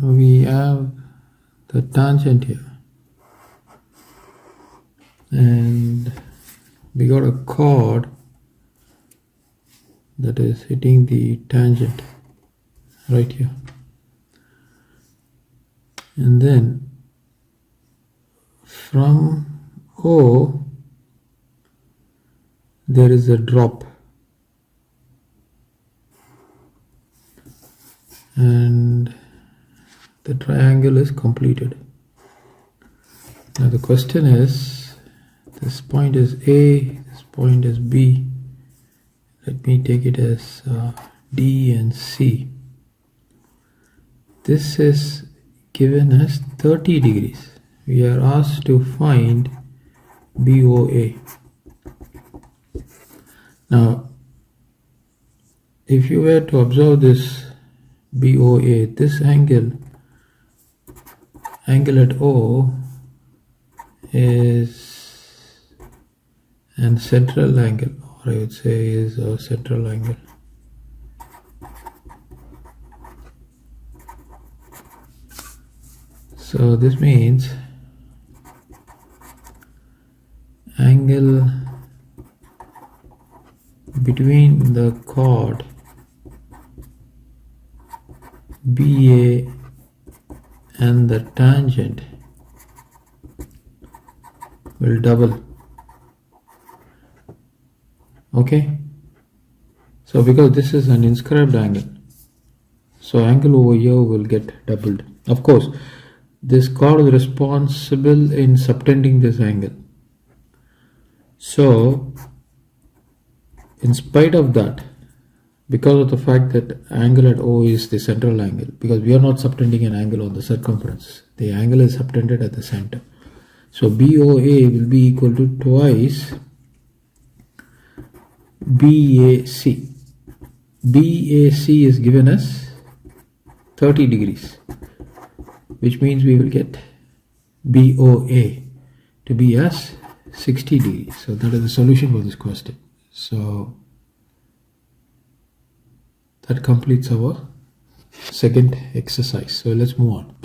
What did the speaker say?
we have the tangent here, and we got a chord that is hitting the tangent right here, and then from O there is a drop, and the triangle is completed. Now the question is, this point is A, this point is B. Let me take it as D and C. This is given as 30 degrees. We are asked to find BOA. Now, if you were to observe this BOA, this angle at O is an central angle, or I would say is a central angle. So this means angle between the chord BA and the tangent will double. Okay, so because this is an inscribed angle, so angle over here will get doubled. Of course, this chord is responsible in subtending this angle. So in spite of that, because of the fact that angle at O is the central angle, because we are not subtending an angle on the circumference, the angle is subtended at the center. So BOA will be equal to twice BAC. BAC is given as 30 degrees, which means we will get BOA to be as 60 degrees. So that is the solution for this question. So that completes our second exercise. So let's move on.